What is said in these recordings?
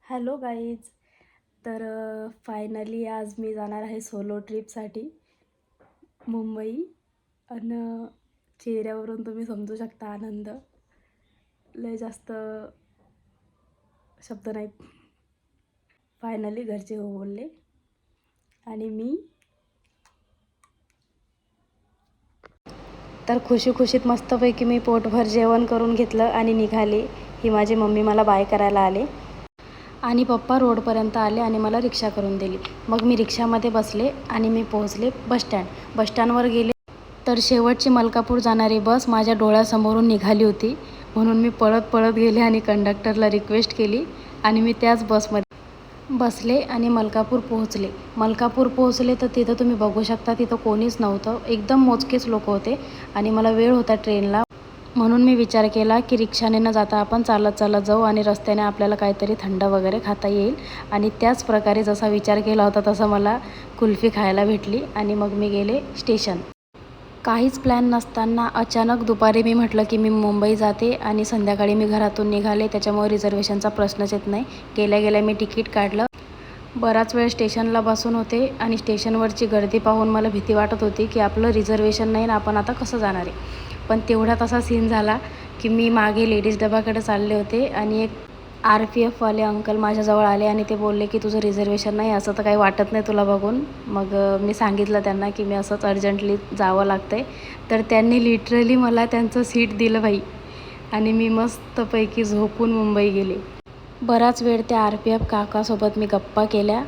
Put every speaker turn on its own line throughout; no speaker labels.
Hello guys. तर finally आज मी जाणार आहे सोलो ट्रिपसाठी मुंबई. आणि चेहऱ्यावरून तुम्ही समजू शकता आनंद. लय जास्त शब्द नाहीत. फायनली घरचे हो बोलले आणि मी तर खुशीत मस्तपैकी मी पोटभर जेवण करून घेतलं आणि निघाले. ही माझी मम्मी मला बाय करायला आले आणि पप्पा रोडपर्यंत आले आणि मला रिक्षा करून दिली. मग मी रिक्षामध्ये बसले आणि मी पोहोचले बसस्टँडवर गेले. तर शेवटची मलकापूर जाणारी बस माझ्या डोळ्यासमोरून निघाली होती, म्हणून मी पळत गेले आणि कंडक्टरला रिक्वेस्ट केली आणि मी त्याच बसमध्ये बसले आणि मलकापूर पोहोचले. तर तिथं तुम्ही बघू शकता, तिथं कोणीच नव्हतं, एकदम मोजकेच लोक होते आणि मला वेळ होता ट्रेनला. म्हणून मी विचार केला की रिक्षाने न जाता आपण चालत जाऊ आणि रस्त्याने आपल्याला काहीतरी थंड वगैरे खाता येईल. आणि त्याच प्रकारे जसा विचार केला होता तसं मला कुल्फी खायला भेटली आणि मग मी गेले स्टेशन. काहीच प्लॅन नसताना अचानक दुपारी मी म्हटलं की मी मुंबई जाते आणि संध्याकाळी मी घरातून निघाले. त्याच्यामुळे रिझर्वेशनचा प्रश्नच येत नाही. गेल्या मी तिकीट काढलं. बराच वेळ स्टेशनला बसून होते आणि स्टेशनवरची गर्दी पाहून मला भीती वाटत होती की आपलं रिझर्वेशन नाही ना, आपण आता कसं जाणार आहे. पण तेवढ्यात असा सीन झाला की मी मागे लेडीज डबाकडे चालले होते आणि एक RPFवाले अंकल माझ्याजवळ आले आणि ते बोलले की तुझं रिझर्वेशन नाही, असं तर काही वाटत नाही तुला बघून. मग मी सांगितलं त्यांना की मी असंच अर्जंटली जावं लागतं आहे. तर त्यांनी लिटरली मला त्यांचं सीट दिलं बाई आणि मी मस्तपैकी झोपून मुंबई गेले. बराच वेळ त्या RPF काकासोबत मी गप्पा केल्या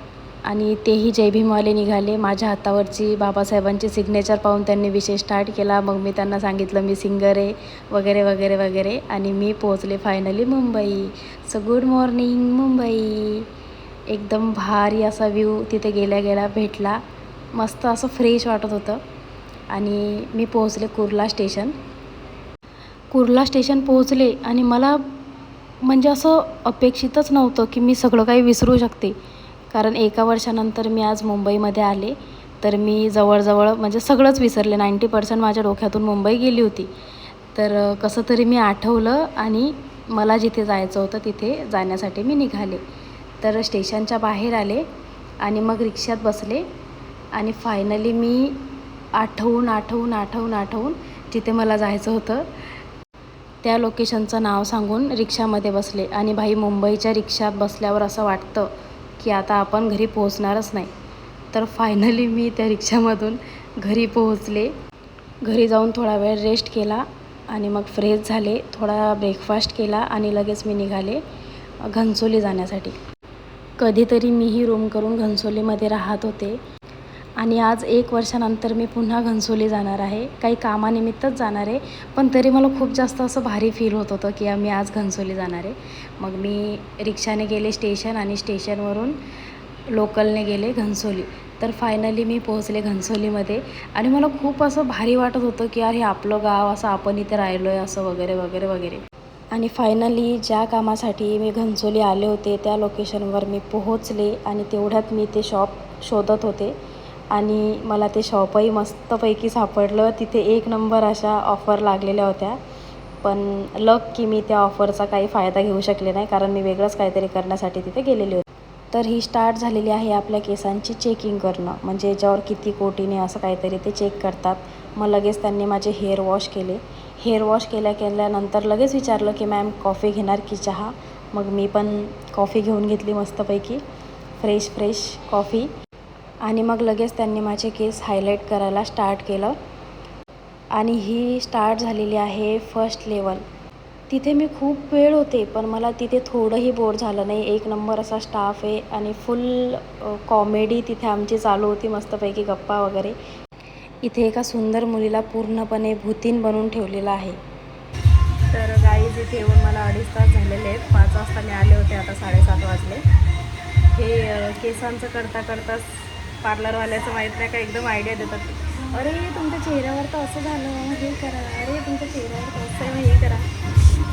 आणि तेही जय भीमवाले निघाले. माझ्या हातावरची बाबासाहेबांची सिग्नेचर पाहून त्यांनी विषय स्टार्ट केला. मग मी त्यांना सांगितलं मी सिंगर आहे वगैरे आणि मी पोहोचले finally Mumbai. So good morning Mumbai. एकदम भारी असा व्ह्यू तिथे गेल्या भेटला. मस्त असं फ्रेश वाटत होतं आणि मी पोहोचले कुर्ला स्टेशन पोहोचले आणि मला म्हणजे असं अपेक्षितच नव्हतं की मी सगळं काही विसरू शकते. कारण 1 वर्षानंतर मी आज मुंबईमध्ये आले. तर मी जवळजवळ म्हणजे सगळंच विसरले. 90% माझ्या डोक्यातून मुंबई गेली होती. तर कसं तरी मी आठवलं आणि मला जिथे जायचं होतं तिथे जाण्यासाठी मी निघाले. तर स्टेशनच्या बाहेर आले आणि मग रिक्षात बसले आणि फायनली मी आठवून जिथे मला जायचं होतं त्या लोकेशनचं नाव सांगून रिक्षामध्ये बसले. आणि भाई, मुंबईच्या रिक्षात बसल्यावर असं वाटतं की आता आपण घरी पोहोचणारच नाही. तर फायनली मी त्या रिक्षामधून घरी पोहोचले. घरी जाऊन थोडा वेळ रेस्ट केला आणि मग फ्रेश झाले, थोडा ब्रेकफास्ट केला आणि लगेच मी निघाले घनसोली जाण्यासाठी. कधीतरी मीही रूम करून घनसोलीमध्ये राहत होते आणि आज 1 वर्षानंतर मी पुन्हा घनसोली जाणार आहे. काही कामानिमित्तच जाणार आहे, पण तरी मला खूप जास्त असं भारी फील होत होतं की आम्ही आज घनसोली जाणार आहे. मग मी रिक्षाने गेले स्टेशन आणि स्टेशनवरून लोकलने गेले घनसोली. तर फायनली मी पोहोचले घनसोलीमध्ये आणि मला खूप असं भारी वाटत होतं की यार हे आपलं गाव, असं आपण इथे राहिलो आहे असं वगैरे. आणि फायनली ज्या कामासाठी मी घनसोली आले होते त्या लोकेशनवर मी पोहोचले आणि तेवढ्यात मी ते शॉप शोधत होते आणि मला ते शॉपही मस्तपैकी सापडलं. तिथे 1 नंबर अशा ऑफर लागलेल्या होत्या. पण लक की मी त्या ऑफरचा काही फायदा घेऊ शकले नाही, कारण मी वेगळंच काहीतरी करण्यासाठी तिथे गेलेले होते. तर ही स्टार्ट झालेली आहे आपल्या केसांची चेकिंग करणं, म्हणजे याच्यावर किती कोटीने असं काहीतरी ते चेक करतात. मग लगेच त्यांनी माझे हेअर वॉश केले. हेअर वॉश केल्यानंतर लगेच विचारलं की मॅम कॉफी घेणार की चहा. मग मी पण कॉफी घेऊन घेतली मस्तपैकी फ्रेश कॉफी. आणि मग लगेच त्यांनी माझे केस हायलाईट करायला स्टार्ट केलं आणि ही स्टार्ट झालेली आहे फर्स्ट लेवल. तिथे मी खूप वेळ होते पण मला तिथे थोडंही बोर झालं नाही. 1 नंबर असा स्टाफ आहे आणि फुल कॉमेडी तिथे आमची चालू होती, मस्तपैकी गप्पा वगैरे. इथे एका सुंदर मुलीला पूर्णपणे भूतीन बनवून ठेवलेलं आहे. तर गाईज इथे येऊन मला 2.5 तास झालेले आहेत. 5 वाजता मी आले होते, आता 7:30 वाजले. हे केसांचं करताच पार्लरवाल्याचं माहीत नाही का एकदम आयडिया देतात. अरे तुमच्या चेहऱ्यावर तर असं झालं, हे करा, अरे तुमच्या चेहऱ्यावर तर असं आहे, हे करा.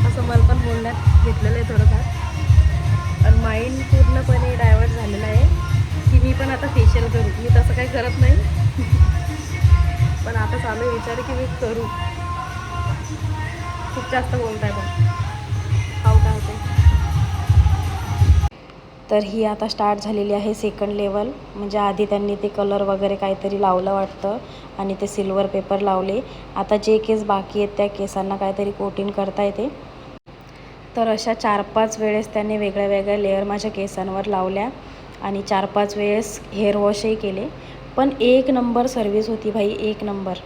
असं मला पण बोलण्यात घेतलेलं आहे थोडंफार. आणि माइंड पूर्णपणे डायवर्ट झालेलं आहे की मी पण आता फेशियल करू. मी तसं काही करत नाही पण आता चालू विचार की मी करू. खूप जास्त बोलत आहे पण काय होते. तर ही आता स्टार्ट झालेली आहे सेकंड लेवल. म्हणजे आधी त्यांनी ते कलर वगैरे काहीतरी लावलं वाटतं आणि ते सिल्वर पेपर लावले. आता जे केस बाकी आहेत त्या केसांना काहीतरी कोटिंग करता येते. तर अशा 4-5 वेळेस त्यांनी वेगळ्या वेगळ्या लेअर माझ्या केसांवर लावल्या आणि 4-5 वेळेस हेअर वॉशही केले. पण एक नंबर सर्विस होती भाई, एक नंबर.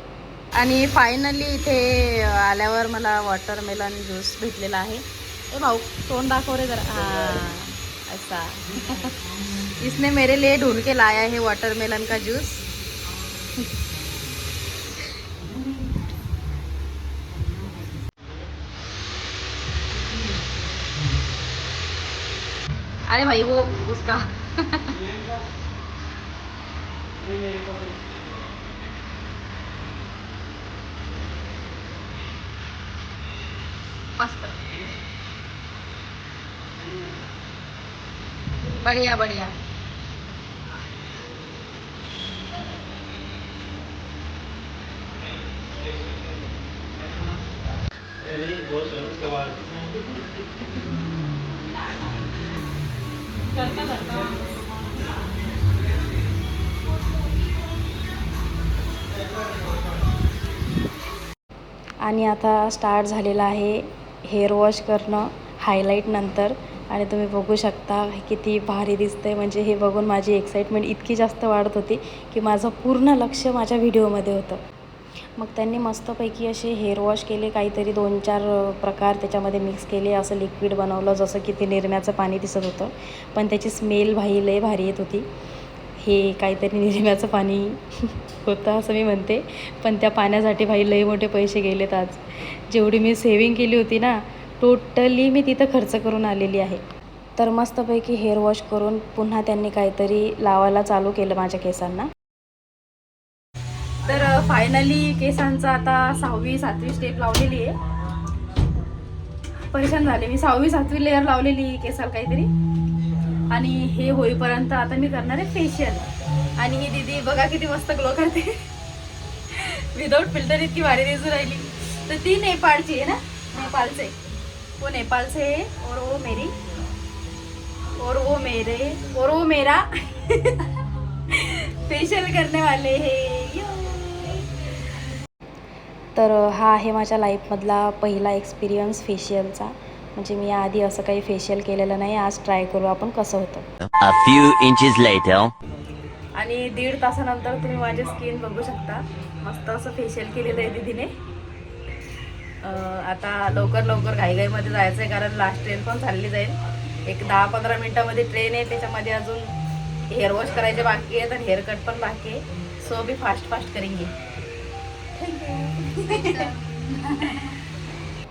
आणि फायनली इथे आल्यावर मला वॉटरमेलन ज्यूस भेटलेला आहे. ए भाऊ तोंड दाखव रे जरा. हाँ ऐसा इसने मेरे लिए ढूंढ के लाया है वाटरमेलन का जूस. अरे भाई वो उसका मस्त बढ़िया बढ़िया. आणि आता स्टार्ट झालेलं आहे हेअर वॉश करणं हायलाईट नंतर. आणि तुम्ही बघू शकता किती भारी दिसतंय. म्हणजे हे बघून माझी एक्साइटमेंट इतकी जास्त वाढत होती की माझं पूर्ण लक्ष माझ्या व्हिडिओमध्ये होतं. मग त्यांनी मस्तपैकी असे हेअर वॉश केले, काहीतरी 2-4 प्रकार त्याच्यामध्ये मिक्स केले. असं लिक्विड बनवलं जसं की ते निरम्याचं पाणी दिसत होतं, पण त्याची स्मेल भाई लय भारी येत होती. हे काहीतरी निरम्याचं पाणी होतं असं मी म्हणते, पण त्या पाण्यासाठी भाई लय मोठे पैसे गेलेत आज. जेवढी मी सेविंग केली होती ना टोटली मी तिथं खर्च करून आलेली आहे. तर मस्तपैकी हेअर वॉश करून पुन्हा त्यांनी काहीतरी लावायला चालू केलं माझ्या केसांना. तर फायनली केसांचा आता 6वी-7वी स्टेप लावलेली आहे. परेशान झाले मी. 6वी-7वी लेअर लावलेली केसाला काहीतरी. आणि हे होईपर्यंत आता मी करणार आहे फेशियल. आणि ही दीदी बघा किती मस्त ग्लो करते विदाउट फिल्टर, इतकी भारी दिसून राहिली. तर ती नेपाळची आहे ना, नेपाळचे. वो नेपाल से है और वो मेरी और वो मेरे और वो मेरा फेशियल करने वाले हैं. तर हा आहे माझ्या लाईफमधला पहिला एक्सपिरियन्स फेशियलचा. म्हणजे मी आधी असं काही फेशियल केलेलं नाही. आज ट्राय करू आपण कसं होतं.
A few inches later.
आणि 1.5 तासानंतर तुम्ही माझी स्किन बघू शकता. मस्त असं फेशियल केलेलं आहे दीदीने. आता लवकर घाईघाईमध्ये जायचं आहे कारण लास्ट ट्रेन पण चालली जाईल. एक 10-15 मिनटामध्ये ट्रेन आहे. त्याच्यामध्ये अजून हेअर वॉश करायचे बाकी आहेत आणि हेअर कट पण बाकी आहे. सो मी फास्ट करेंगे.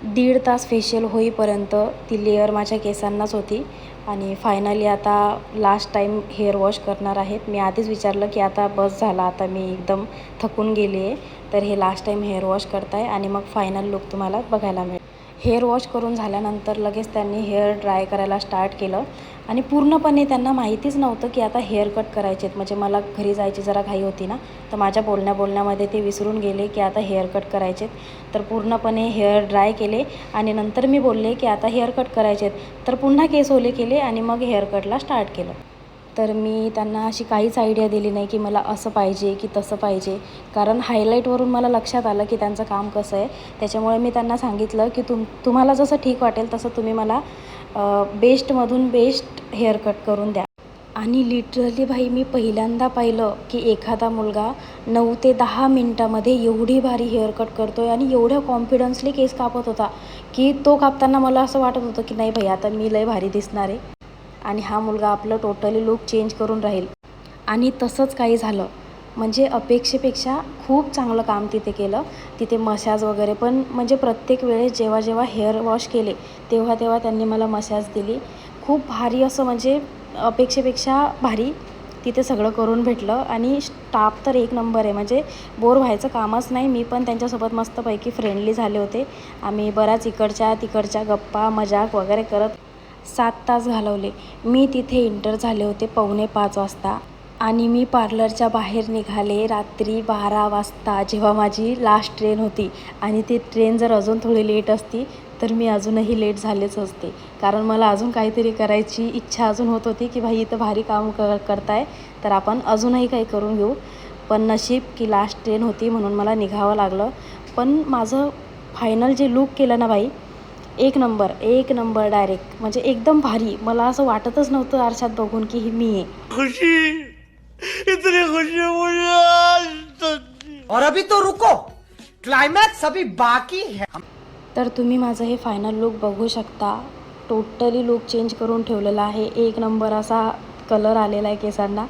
1.5 तास फेशियल होईपर्यंत ती लेअर माझ्या केसांनाच होती. आणि फायनली आता लास्ट टाईम हेअर वॉश करणार आहेत. मी आधीच विचारलं की आता बस झाला, आता मी एकदम थकून गेली आहे. तर हे लास्ट टाईम हेअर वॉश करताय आणि मग फायनल लुक तुम्हाला बघायला मिळेल. हेअर वॉश करून झाल्यानंतर लगेच त्यांनी हेअर ड्राय करायला स्टार्ट केलं. आणि पूर्णपणे त्यांना माहितीच नव्हतं की आता हेअर कट करायचे आहेत. म्हणजे मला घरी जायची जरा घाई होती ना, तर माझ्या बोलण्यामध्ये ते विसरून गेले की आता हेअर कट करायचे आहेत. तर पूर्णपणे हेअर ड्राय केले आणि नंतर मी बोलले की आता हेअर कट करायचे आहेत. तर पुन्हा केस ओले केले आणि मग हेअर कटला स्टार्ट केलं. तर मी त्यांना अशी काहीच आयडिया दिली नाही की मला असं पाहिजे की तसं पाहिजे. कारण हायलाईटवरून मला लक्षात आलं की त्यांचं काम कसं आहे. त्याच्यामुळे मी त्यांना सांगितलं की तुम्हाला जसं ठीक वाटेल तसं तुम्ही मला बेस्टमधून बेस्ट हेअर कट करून द्या. आणि लिटरली भाई मी पहिल्यांदा पाहिलं की एखादा मुलगा 9 ते 10 मिनटामध्ये एवढी भारी हेअर कट करतो आहे आणि एवढ्या कॉन्फिडन्सली केस कापत होता की तो कापताना मला असं वाटत होतं की नाही भाई आता मी लय भारी दिसणार आहे आणि हा मुलगा आपलं टोटली लुक चेंज करून राहील. आणि तसंच काही झालं. म्हणजे अपेक्षेपेक्षा खूप चांगलं काम तिथे केलं. तिथे मसाज वगैरे पण म्हणजे प्रत्येक वेळेस जेव्हा हेअर वॉश केले तेव्हा त्यांनी मला मसाज दिली. खूप भारी असं म्हणजे अपेक्षेपेक्षा भारी तिथे सगळं करून भेटलं. आणि स्टाफ तर एक नंबर आहे. म्हणजे बोर व्हायचं कामच नाही. मी पण त्यांच्यासोबत मस्तपैकी फ्रेंडली झाले होते. आम्ही बऱ्याच इकडच्या तिकडच्या गप्पा मजाक वगैरे करत 7 तास घालवले. मी तिथे इंटर झाले होते 4:45 वाजता आणि मी पार्लरच्या बाहेर निघाले रात्री 12 वाजता जेव्हा माझी लास्ट ट्रेन होती. आणि ती ट्रेन जर अजून थोडी लेट असती तर मी अजूनही लेट झालेच असते, कारण मला अजून काहीतरी करायची इच्छा अजून होत होती की भाई इथं भारी काम करताय तर आपण अजूनही काही करून घेऊ. पण नशीब की लास्ट ट्रेन होती म्हणून मला निघावं लागलं. पण माझं फायनल जे लूक केलं ना बाई, एक नंबर डायरेक्ट, म्हणजे एकदम भारी. मला असं वाटतच नव्हतं आरशात बघून की ही मी आहे.
और अभी तो रुको, क्लाइमैक्स अभी बाकी है.
तर तुम्ही माझं हे फायनल लूक बघू शकता. टोटली लूक चेंज करून ठेवलेला आहे. एक नंबर असा कलर आलेला आहे केसांना.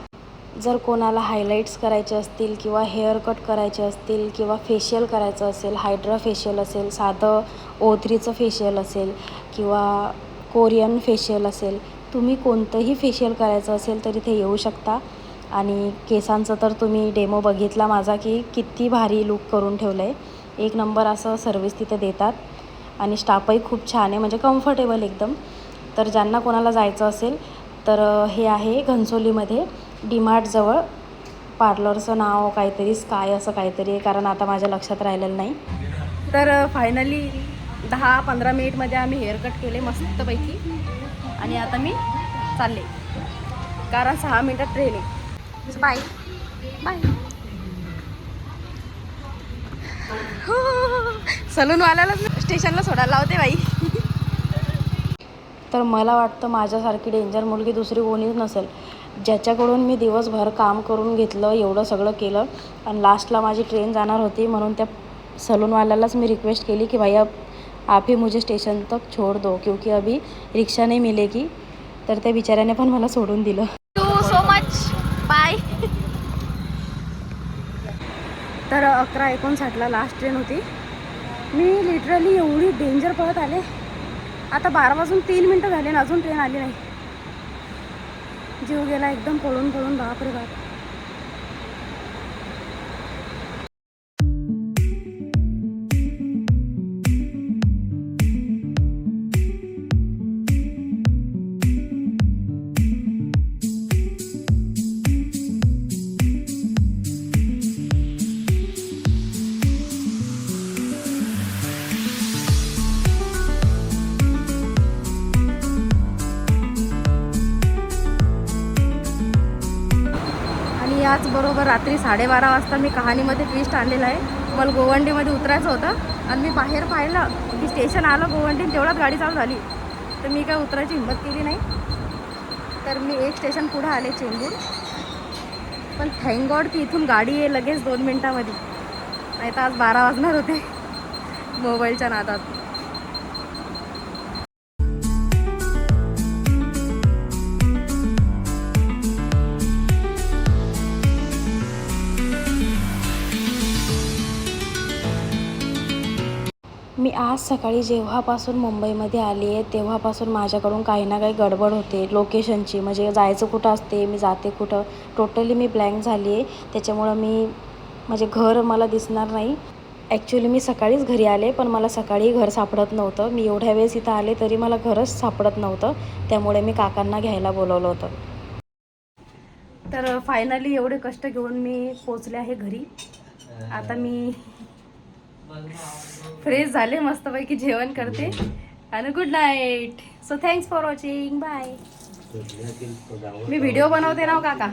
जर कोणाला हायलाईट्स करायचे असतील किंवा हेअर कट करायचे असतील किंवा फेशियल करायचं असेल, हायड्रा फेशियल असेल, साधं O3चं फेशियल असेल किंवा कोरियन फेशियल असेल, तुम्ही कोणतंही फेशियल करायचं असेल तर इथे येऊ शकता. आणि केसांचं तर तुम्ही डेमो बघितला माझा की किती भारी लूक करून ठेवलं आहे. एक नंबर असं सर्विस तिथे देतात आणि स्टाफही खूप छान आहे, म्हणजे कम्फर्टेबल एकदम. तर ज्यांना कोणाला जायचं असेल तर हे आहे घनसोलीमध्ये डीमार्टजवळ. पार्लरचं नाव काहीतरी स्काय असं काहीतरी आहे, कारण आता माझ्या लक्षात राहिलेलं नाही. तर फायनली 10-15 मिनिटमध्ये आम्ही हेअरकट केले मस्तपैकी आणि आता मी चालले, कारण 6 मिनिटात ट्रेन आहे. Bye bye. सलूनवाल्याला स्टेशनला सोडायला लावते बाई. तर मला वाटतं माझ्यासारखी डेंजर मुलगी दुसरी कोणीच नसेल, ज्याच्याकडून मी दिवसभर काम करून घेतलं, एवढं सगळं केलं आणि लास्टला माझी ट्रेन जाणार होती. म्हणून त्या सलूनवाल्यालाच मी रिक्वेस्ट केली की भैया आप ही मुझे स्टेशन तक छोड़ दो क्योंकि अभी रिक्षा नहीं मिलेगी. तर त्या बिचाऱ्याने पण मला सोडून दिलं. Thank you so much, bye. तर 11:59ला लास्ट ट्रेन होती. मी लिटरली एवढी डेंजर पळत आले. आता 12 वाजून 3 मिनटं झाले ना अजून ट्रेन आली नाही. जीव गेला एकदम पळून पळून, बापरे बाप. याचबरोबर रात्री 12:30 वाजता मी कहाणीमध्ये ट्विस्ट आणलेला आहे. मला गोवंडीमध्ये उतरायचं होतं आणि मी बाहेर पाहिलं की स्टेशन आलं गोवंडी, तेवढ्यात गाडी चालू झाली. तर मी काय उतरायची हिंमत केली नाही. तर मी एक स्टेशन पुढं आले, चेंबूर. पण थँक गॉड की इथून गाडी आहे लगेच 2 मिनटामध्ये, नाही तर आज 12 वाजणार होते मोबाईलच्या नादात. मी आज सकाळी जेव्हापासून मुंबईमध्ये आली आहे तेव्हापासून माझ्याकडून काही ना काही गडबड होते लोकेशनची. म्हणजे जायचं कुठं असते, मी जाते कुठं, टोटली मी ब्लँक झाली आहे. त्याच्यामुळं म्हणजे घर मला दिसणार नाही. ॲक्च्युली मी सकाळीच घरी आले, पण मला सकाळी घर सापडत नव्हतं. मी एवढ्या वेळेस इथं आले तरी मला घरच सापडत नव्हतं. त्यामुळे मी काकांना घ्यायला बोलवलं होतं. तर फायनली एवढे कष्ट घेऊन मी पोचले आहे घरी. आता मी फ्रेश झाले, मस्तपैकी जेवण करते आणि good night. So thanks for watching, bye. मी व्हिडिओ बनवते ना काका.